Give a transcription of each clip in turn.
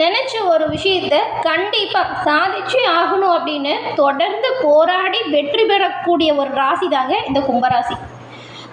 நினச்ச ஒரு விஷயத்த கண்டிப்பாக சாதிச்சே ஆகணும் அப்படின்னு தொடர்ந்து போராடி வெற்றி பெறக்கூடிய ஒரு ராசி தாங்க இந்த கும்பராசி.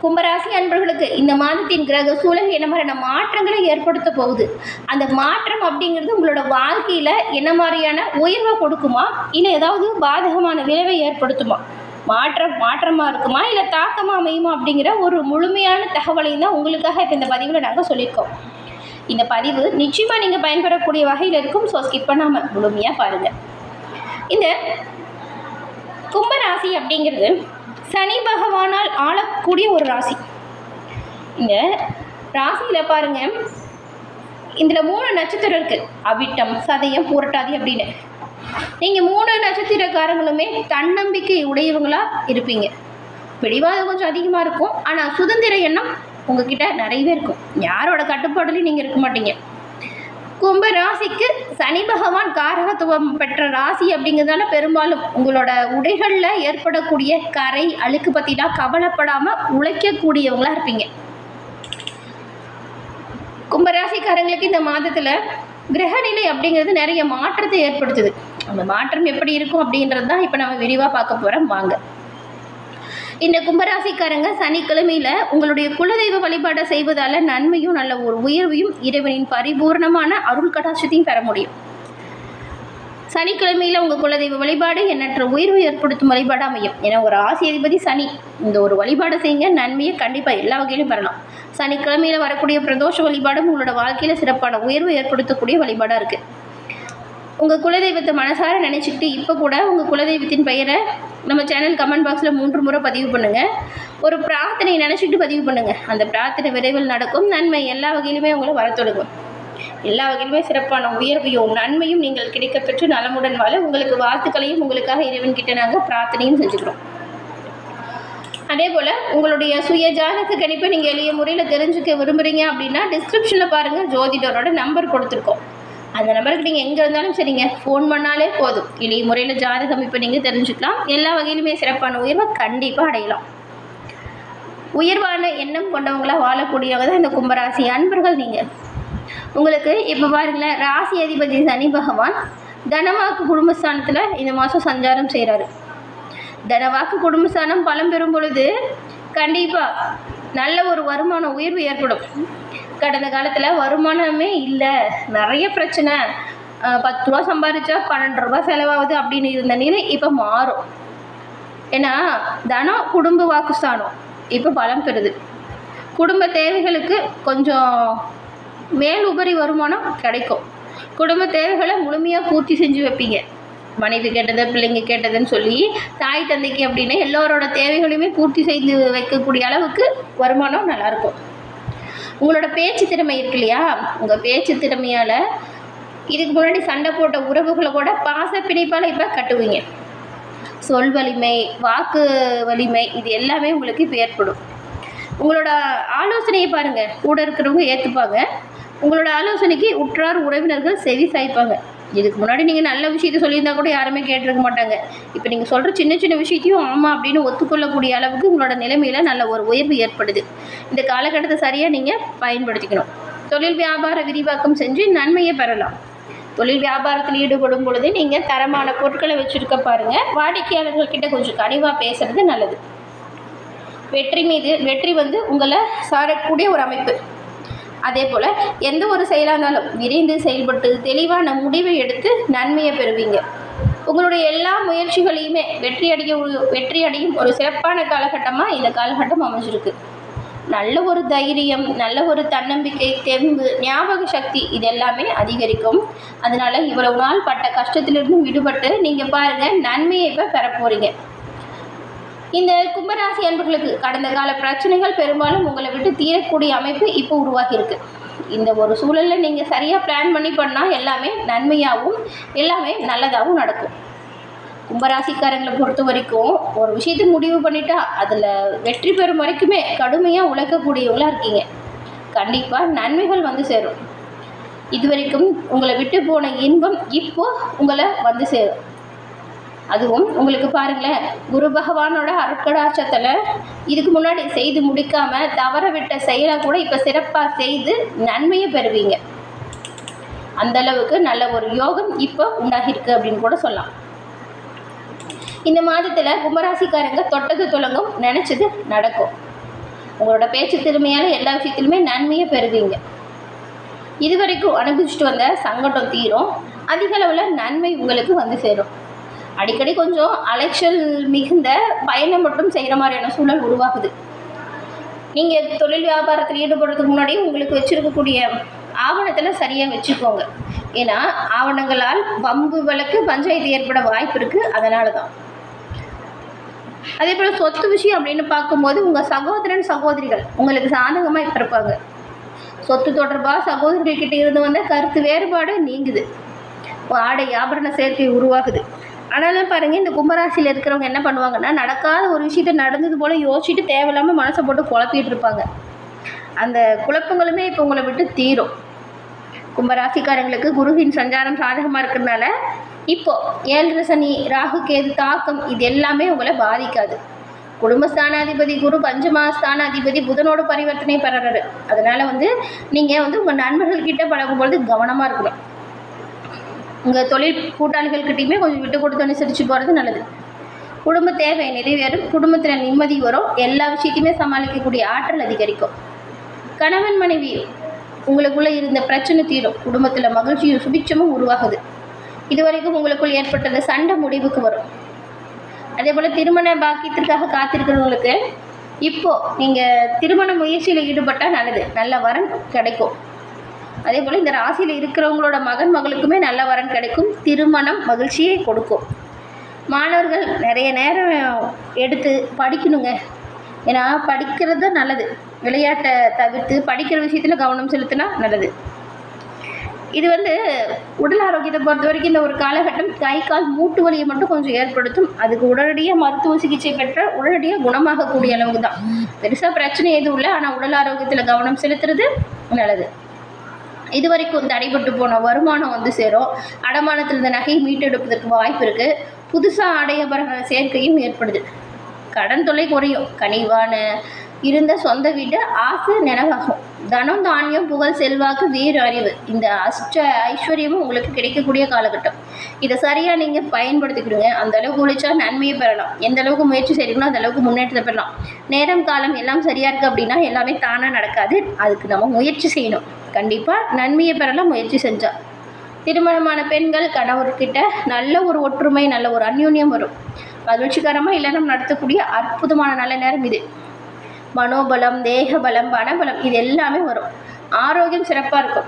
கும்பராசி அன்பர்களுக்கு இந்த மாதத்தின் கிரக சூழல் என்ன மாதிரியான மாற்றங்களை ஏற்படுத்த போகுது, அந்த மாற்றம் அப்படிங்கிறது உங்களோட வாழ்க்கையில் என்ன மாதிரியான உயர்வை கொடுக்குமா, இல்லை ஏதாவது பாதகமான விளைவை ஏற்படுத்துமா, மாற்றமாக இருக்குமா இல்லை தாக்கமாக அமையுமா அப்படிங்கிற ஒரு முழுமையான தகவலையும் தான் உங்களுக்காக இப்போ இந்த பதிவில் நாங்கள் சொல்லியிருக்கோம். இந்த பதிவு நிச்சயமாக நீங்கள் பயன்பெறக்கூடிய வகையில் இருக்கும். ஸோ ஸ்கிப் பண்ணாமல் முழுமையாக பாருங்கள். இந்த கும்பராசி அப்படிங்கிறது சனி பகவானால் ஆளக்கூடிய ஒரு ராசி. இந்த ராசியில் பாருங்கள், இதில் 3 நட்சத்திரம் இருக்குது, அவிட்டம், சதயம், புரட்டாதி அப்படின்னு. நீங்கள் 3 நட்சத்திரக்காரங்களுமே தன்னம்பிக்கை உடையவங்களாக இருப்பீங்க. பிடிவாதம் கொஞ்சம் அதிகமாக இருக்கும், ஆனால் சுதந்திர எண்ணம் உங்ககிட்ட நிறையவே இருக்கும். யாரோட கட்டுப்பாடுலையும் நீங்கள் இருக்க மாட்டீங்க. கும்ப ராசிக்கு சனி பகவான் காரகத்துவம் பெற்ற ராசி அப்படிங்கிறதுனால பெரும்பாலும் உங்களோட உடைகளில் ஏற்படக்கூடிய கரை அழுக்கு பற்றிலாம் கவலைப்படாமல் உழைக்கக்கூடியவங்களாக இருப்பீங்க. கும்பராசிக்காரங்களுக்கு இந்த மாதத்தில் கிரகநிலை அப்படிங்கிறது நிறைய மாற்றத்தை ஏற்படுத்துது. அந்த மாற்றம் எப்படி இருக்கும் அப்படின்றது தான் இப்போ நம்ம விரிவாக பார்க்க போகிறோம். வாங்க. இந்த கும்பராசிக்காரங்க சனிக்கிழமையில் உங்களுடைய குலதெய்வ வழிபாடை செய்வதால் நன்மையும் நல்ல ஒரு உயர்வையும் இறைவனின் பரிபூர்ணமான அருள் கடாட்சத்தையும் பெற முடியும். சனிக்கிழமையில் உங்கள் குலதெய்வ வழிபாடு எண்ணற்ற உயர்வு ஏற்படுத்தும் வழிபாடு அமையும். ஏன்னா ஒரு ராசி அதிபதி சனி. இந்த ஒரு வழிபாடை செய்யுங்க, நன்மையை கண்டிப்பாக எல்லா வகையிலும் பெறலாம். சனிக்கிழமையில் வரக்கூடிய பிரதோஷ வழிபாடும் உங்களோட வாழ்க்கையில் சிறப்பான உயர்வு ஏற்படுத்தக்கூடிய வழிபாடாக இருக்குது. உங்கள் குலதெய்வத்தை மனசார நினச்சிக்கிட்டு இப்போ கூட உங்கள் குலதெய்வத்தின் பெயரை நம்ம சேனல் கமெண்ட் பாக்ஸில் 3 முறை பதிவு பண்ணுங்கள். ஒரு பிரார்த்தனை நினச்சிக்கிட்டு பதிவு பண்ணுங்கள். அந்த பிரார்த்தனை விரைவில் நடக்கும். நன்மை எல்லா வகையிலுமே உங்களை வர தொடங்கும். எல்லா வகையிலுமே சிறப்பான உயர்வையும் நன்மையும் நீங்கள் கிடைக்கப்பெற்று நலமுடன் வாழ உங்களுக்கு வாழ்த்துக்களையும் உங்களுக்காக இறைவன்கிட்ட நாங்கள் பிரார்த்தனையும் செஞ்சுக்கிறோம். அதே போல் உங்களுடைய சுய ஜாதக கணிப்பை நீங்கள் எளிய முறையில் தெரிஞ்சுக்க விரும்புகிறீங்க அப்படின்னா டிஸ்கிரிப்ஷனில் பாருங்கள், ஜோதிடரோட நம்பர் கொடுத்துருக்கோம். அந்த நம்பருக்கு நீங்கள் எங்கே இருந்தாலும் சரிங்க, ஃபோன் பண்ணாலே போதும். எளிய முறையில் ஜாதகம் இப்போ நீங்கள் தெரிஞ்சுக்கலாம். எல்லா வகையிலுமே சிறப்பான உயர்வை கண்டிப்பாக அடையலாம். உயர்வான எண்ணம் கொண்டவங்களாக வாழக்கூடியவங்க தான் இந்த கும்பராசி அன்பர்கள். நீங்கள் உங்களுக்கு இப்போ பாருங்களேன், ராசி அதிபதி சனி பகவான் தனவாக்கு குடும்பஸ்தானத்தில் இந்த மாதம் சஞ்சாரம் செய்கிறாரு. தனவாக்கு குடும்பஸ்தானம் பலம் பெறும் பொழுது கண்டிப்பாக நல்ல ஒரு வருமான உயர்வு ஏற்படும். கடந்த காலத்தில் வருமானமே இல்லை, நிறைய பிரச்சனை, 10 ரூபா சம்பாதிச்சா 12 ரூபா செலவாகுது அப்படின்னு இருந்த நிலை இப்போ மாறும். ஏன்னா தனம் குடும்ப வாக்குஸ்தானம் இப்போ பலம் பெறுது. குடும்ப தேவைகளுக்கு கொஞ்சம் மேல் உபரி வருமானம் கிடைக்கும். குடும்ப தேவைகளை முழுமையாக பூர்த்தி செஞ்சு வைப்பீங்க. மனைவி கேட்டது, பிள்ளைங்க கேட்டதுன்னு சொல்லி தாய் தந்தைக்கு அப்படின்னு எல்லோரோட தேவைகளையுமே பூர்த்தி செய்து வைக்கக்கூடிய அளவுக்கு வருமானம் நல்லாயிருக்கும். உங்களோட பேச்சு திறமை இருக்கு இல்லையா, உங்கள் பேச்சு திறமையால் இதுக்கு முன்னாடி சண்டை போட்ட உறவுகளை கூட பாச பிணைப்பால் இப்போ கட்டுவீங்க. சொல் வலிமை, வாக்கு வலிமை, இது எல்லாமே உங்களுக்கு இப்போ ஏற்படும். உங்களோட ஆலோசனையை பாருங்கள், கூட இருக்கிறவங்க ஏற்றுப்பாங்க. உங்களோட ஆலோசனைக்கு உற்றார் உறவினர்கள் செவி சாய்ப்பாங்க. இதுக்கு முன்னாடி நீங்கள் நல்ல விஷயத்தை சொல்லியிருந்தா கூட யாருமே கேட்டிருக்க மாட்டாங்க. இப்போ நீங்கள் சொல்கிற சின்ன சின்ன விஷயத்தையும் ஆமாம் அப்படின்னு ஒத்துக்கொள்ளக்கூடிய அளவுக்கு உங்களோட நிலைமையில் நல்ல ஒரு உயர்வு ஏற்படுது. இந்த காலகட்டத்தை சரியாக நீங்கள் பயன்படுத்திக்கணும். தொழில் வியாபார விரிவாக்கம் செஞ்சு நன்மையை பெறலாம். தொழில் வியாபாரத்தில் ஈடுபடும் பொழுது நீங்கள் தரமான பொருட்களை வச்சுருக்க பாருங்கள். வாடிக்கையாளர்கள்கிட்ட கொஞ்சம் கனிவாக பேசுகிறது நல்லது. வெற்றி உங்களை சாரக்கூடிய ஒரு அமைப்பு. அதே போல் எந்த ஒரு செயலாக இருந்தாலும் விரைந்து செயல்பட்டு தெளிவான முடிவை எடுத்து நன்மையை பெறுவீங்க. உங்களுடைய எல்லா முயற்சிகளையுமே வெற்றியடையும் ஒரு சிறப்பான காலகட்டமாக இந்த காலகட்டம் அமைஞ்சிருக்கு. நல்ல ஒரு தைரியம், நல்ல ஒரு தன்னம்பிக்கை, தெம்பு, ஞாபக சக்தி இது எல்லாமே அதிகரிக்கும். அதனால் இவ்வளவு நாள் பட்ட கஷ்டத்திலிருந்து விடுபட்டு நீங்கள் பாருங்கள் நன்மையை இப்போ பெற போகிறீங்க. இந்த கும்பராசி அன்பர்களுக்கு கடந்த கால பிரச்சனைகள் பெரும்பாலும் உங்களை விட்டு தீரக்கூடிய அமைப்பு இப்போ உருவாகியிருக்கு. இந்த ஒரு சூழலில் நீங்கள் சரியாக பிளான் பண்ணால் எல்லாமே நன்மையாகவும் எல்லாமே நல்லதாகவும் நடக்கும். கும்பராசிக்காரங்களை பொறுத்த வரைக்கும் ஒரு விஷயத்தை முடிவு பண்ணிட்டா அதில் வெற்றி பெறும் வரைக்குமே கடுமையாக உழைக்கக்கூடியவங்களாக இருக்கீங்க. கண்டிப்பாக நன்மைகள் வந்து சேரும். இதுவரைக்கும் உங்களை விட்டு போன இன்பம் இப்போது உங்களை வந்து சேரும். அதுவும் உங்களுக்கு பாருங்களேன், குரு பகவானோட அருட்கடாட்சத்தில் இதுக்கு முன்னாடி செய்து முடிக்காமல் தவற விட்ட செயலை கூட இப்போ சிறப்பாக செய்து நன்மையை பெறுவீங்க. அந்த அளவுக்கு நல்ல ஒரு யோகம் இப்போ உண்டாகிருக்கு அப்படின்னு கூட சொல்லலாம். இந்த மாதத்தில் கும்பராசிக்காரங்க தொட்டது துலங்கும், நினச்சது நடக்கும். உங்களோட பேச்சு திறமையால் எல்லா விஷயத்திலுமே நன்மையை பெறுவீங்க. இதுவரைக்கும் அனுபவிச்சுட்டு வந்த சங்கடம் தீரும். அதிக அளவில் நன்மை உங்களுக்கு வந்து சேரும். அடிக்கடி கொஞ்சம் அலைச்சல் மிகுந்த பயணம் மட்டும் செய்கிற மாதிரியான சூழல் உருவாகுது. நீங்கள் தொழில் வியாபாரத்தில் ஈடுபடுறதுக்கு முன்னாடி உங்களுக்கு வச்சுருக்கக்கூடிய ஆவணத்தில் சரியாக வச்சுக்கோங்க. ஏன்னா ஆவணங்களால் வம்பு வழக்கு பஞ்சாயத்து ஏற்பட வாய்ப்பு இருக்குது. அதனால தான். அதே போல் சொத்து விஷயம் அப்படின்னு பார்க்கும்போது உங்கள் சகோதரன் சகோதரிகள் உங்களுக்கு சாதகமாக இப்போ இருப்பாங்க. சொத்து தொடர்பாக சகோதரிகள்கிட்ட இருந்து வந்த கருத்து வேறுபாடு நீங்குது. ஆடை ஆபரண சேர்க்கை உருவாகுது. ஆனாலும் பாருங்கள், இந்த கும்பராசியில் இருக்கிறவங்க என்ன பண்ணுவாங்கன்னா, நடக்காத ஒரு விஷயத்த நடந்தது போல் யோசிச்சுட்டு தேவையில்லாமல் மனசை போட்டு குழப்பிட்டு இருப்பாங்க. அந்த குழப்பங்களுமே இப்போ உங்களை விட்டு தீரும். கும்பராசிக்காரங்களுக்கு குருவின் சஞ்சாரம் சாதகமாக இருக்கிறதுனால இப்போது 7 சனி, ராகு, கேது தாக்கம் இது எல்லாமே உங்களை பாதிக்காது. குடும்பஸ்தானாதிபதி குரு, பஞ்சமஸ்தானாதிபதி புதனோட பரிவர்த்தனை பெறாரு. அதனால் நீங்கள் உங்கள் நண்பர்கள்கிட்ட பழகும்பொழுது கவனமாக இருக்கணும். உங்கள் தொழில் கூட்டாளிகள்கிட்டையுமே கொஞ்சம் விட்டு கொடுத்து அனுசரித்து போகிறது நல்லது. குடும்ப தேவை நிறைவேறும். குடும்பத்தில் நிம்மதி வரும். எல்லா விஷயத்தையுமே சமாளிக்கக்கூடிய ஆற்றல் அதிகரிக்கும். கணவன் மனைவி உங்களுக்குள்ளே இருந்த பிரச்சனை தீரும். குடும்பத்தில் மகிழ்ச்சியும் சுபிட்சமும் உருவாகுது. இதுவரைக்கும் உங்களுக்குள் ஏற்பட்டது சண்டை முடிவுக்கு வரும். அதே போல் திருமண பாக்கியத்திற்காக காத்திருக்கிறவங்களுக்கு இப்போது நீங்கள் திருமண முயற்சியில் ஈடுபட்டால் நல்லது. நல்ல வரன் கிடைக்கும். அதே போல் இந்த ராசியில் இருக்கிறவங்களோட மகன் மகளுக்குமே நல்ல வரன் கிடைக்கும். திருமணம் மகிழ்ச்சியை கொடுக்கும். மாணவர்கள் நிறைய நேரம் எடுத்து படிக்கணுங்க. ஏன்னா படிக்கிறது நல்லது. விளையாட்டை தவிர்த்து படிக்கிற விஷயத்தில் கவனம் செலுத்தினா நல்லது. இது உடல் ஆரோக்கியத்தை பொறுத்த வரைக்கும் இந்த ஒரு காலகட்டம் கை கால் மூட்டு வலியை மட்டும் கொஞ்சம் ஏற்படுத்தும். அதுக்கு உடனடியாக மருத்துவ சிகிச்சை பெற்ற உடனடியாக குணமாகக்கூடிய அளவுக்கு தான். பெருசாக பிரச்சனை எதுவும் இல்லை. ஆனால் உடல் ஆரோக்கியத்தில் கவனம் செலுத்துறது நல்லது. இதுவரைக்கும் தடைபட்டு போன வருமானம் சேரும். அடமானத்தில் இந்த நகையை மீட்டெடுப்பதற்கு வாய்ப்பு இருக்குது. புதுசாக ஆடையபரண சேர்க்கையும் ஏற்படுது. கடன் தொல்லை குறையும். கனிவான இருந்த சொந்த வீடு ஆசை நினைவாகும். தனம், தானியம், புகழ், செல்வாக்கு, வீர அறிவு இந்த ஐஸ்வர்யமும் உங்களுக்கு கிடைக்கக்கூடிய காலகட்டம். இதை சரியாக நீங்கள் பயன்படுத்திக்கிடுங்க. அந்த அளவுக்கு உழைச்சா நன்மையை பெறலாம். எந்த அளவுக்கு முயற்சி செய்யணும்னோ அந்த அளவுக்கு முன்னேற்றத்தை பெறலாம். நேரம் காலம் எல்லாம் சரியாக இருக்குது அப்படின்னா எல்லாமே தானாக நடக்காது. அதுக்கு நம்ம முயற்சி செய்யணும். கண்டிப்பாக நன்மையை பெறலாம் முயற்சி செஞ்சால். திருமணமான பெண்கள் கணவர்கிட்ட நல்ல ஒரு ஒற்றுமை, நல்ல ஒரு அந்யோன்யம் வரும். மகிழ்ச்சிகரமாக இல்லறம் நடத்தக்கூடிய அற்புதமான நல்ல நேரம் இது. மனோபலம், தேகபலம், பணபலம் இது எல்லாமே வரும். ஆரோக்கியம் சிறப்பாக இருக்கும்.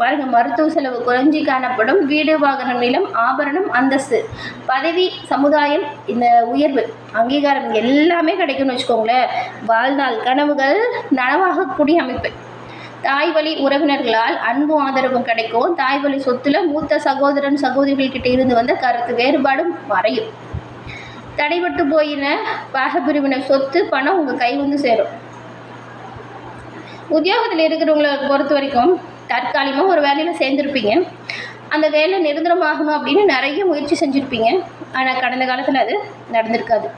பாருங்க, மருத்துவ செலவு குறைஞ்சி காணப்படும். வீடு, வாகனம், நிலம், ஆபரணம், அந்தஸ்து, பதவி, சமுதாயம், இந்த உயர்வு, அங்கீகாரம் எல்லாமே கிடைக்கும்னு வச்சுக்கோங்களேன். வாழ்நாள் கனவுகள் நனவாகக்கூடிய அமைப்பு. தாய் வழி உறவினர்களால் அன்பும் ஆதரவும் கிடைக்கும். தாய் வழி சொத்துல மூத்த சகோதரன் சகோதரிகள்கிட்ட இருந்து வந்த கருத்து வேறுபாடும் மறையும். தடைபட்டு போயின பாகப்பிரிவினர் சொத்து பணம் உங்கள் கை சேரும். உத்தியோகத்தில் இருக்கிறவங்களை பொறுத்த வரைக்கும் தற்காலிகமாக ஒரு வேலையில் சேர்ந்துருப்பீங்க. அந்த வேலை நிரந்தரமாகணும் அப்படின்னு நிறைய முயற்சி செஞ்சுருப்பீங்க. ஆனால் கடந்த காலத்தில் அது நடந்திருக்காது.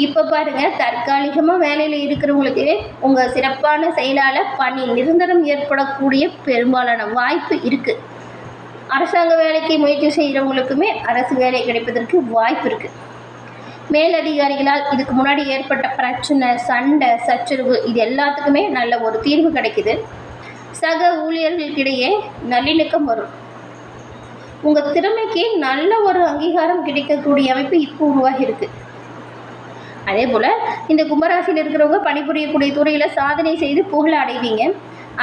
இப்போ பாருங்கள், தற்காலிகமாக வேலையில் இருக்கிறவங்களுக்கு உங்கள் சிறப்பான செயலால் பணி நிரந்தரம் ஏற்படக்கூடிய பெரும்பாலான வாய்ப்பு இருக்குது. அரசாங்க வேலைக்கு முயற்சி செய்கிறவங்களுக்குமே அரசு வேலை கிடைப்பதற்கு வாய்ப்பு இருக்குது. மேலதிகாரிகளால் இதுக்கு முன்னாடி ஏற்பட்ட பிரச்சனை, சண்டை, சச்சரவு இது எல்லாத்துக்குமே நல்ல ஒரு தீர்வு கிடைக்குது. சக ஊழியர்களுக்கிடையே நல்லிணக்கம் வரும். உங்கள் திறமைக்கு நல்ல ஒரு அங்கீகாரம் கிடைக்கக்கூடிய அமைப்பு இப்போ உருவாகி இருக்குது. அதே போல் இந்த கும்பராசியில் இருக்கிறவங்க பணிபுரியக்கூடிய துறையில் சாதனை செய்து புகழ் அடைவீங்க.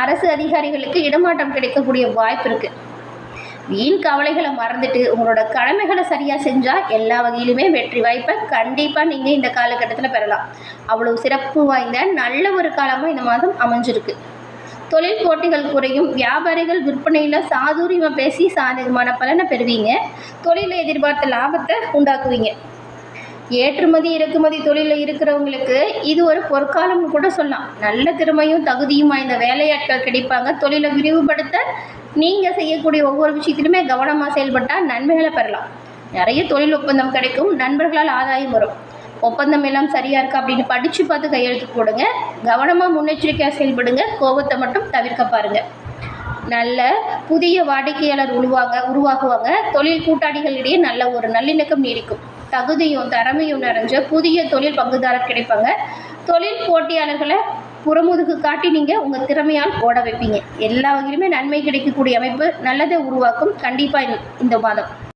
அரசு அதிகாரிகளுக்கு இடமாற்றம் கிடைக்கக்கூடிய வாய்ப்பு இருக்குது. வீண் கவலைகளை மறந்துட்டு உங்களோட கடமைகளை சரியாக செஞ்சால் எல்லா வகையிலுமே வெற்றி வாய்ப்பை கண்டிப்பாக நீங்கள் இந்த காலகட்டத்தில் பெறலாம். அவ்வளோ சிறப்பு வாய்ந்த நல்ல ஒரு காலமாக இந்த மாதம் அமைஞ்சிருக்கு. தொழில் போட்டிகள் குறையும். வியாபாரிகள் விற்பனையில் சாதுரியமாக பேசி சாதகமான பலனை பெறுவீங்க. தொழிலில் எதிர்பார்த்த லாபத்தை உண்டாக்குவீங்க. ஏற்றுமதி இறக்குமதி தொழிலில் இருக்கிறவங்களுக்கு இது ஒரு பொற்காலம்னு கூட சொல்லலாம். நல்ல திறமையும் தகுதியும் வாய்ந்த வேலையாட்கள் கிடைப்பாங்க. தொழிலை விரிவுபடுத்த நீங்கள் செய்யக்கூடிய ஒவ்வொரு விஷயத்திலுமே கவனமாக செயல்பட்டால் நன்மைகளை பெறலாம். நிறைய தொழில் ஒப்பந்தம் கிடைக்கும். நண்பர்களால் ஆதாயம் வரும். ஒப்பந்தம் எல்லாம் சரியாக இருக்கா அப்படின்னு படித்து பார்த்து கையெழுத்து போடுங்க. கவனமாக முன்னெச்சரிக்கையாக செயல்படுங்க. கோபத்தை மட்டும் தவிர்க்க பாருங்கள். நல்ல புதிய வாடிக்கையாளர் உருவாகுவாங்க. தொழில் கூட்டாளிகளிடையே நல்ல ஒரு நல்லிணக்கம் நீடிக்கும். தகுதியும் திறமையும் நிறைஞ்ச புதிய தொழில் பங்குதாரர் கிடைப்பாங்க. தொழில் போட்டியாளர்களை புறமுதுகு காட்டி நீங்கள் உங்கள் திறமையால் ஓட வைப்பீங்க. எல்லா வகையிலுமே நன்மை கிடைக்கக்கூடிய அமைப்பு நல்லதை உருவாக்கும் கண்டிப்பாக இந்த மாதம்.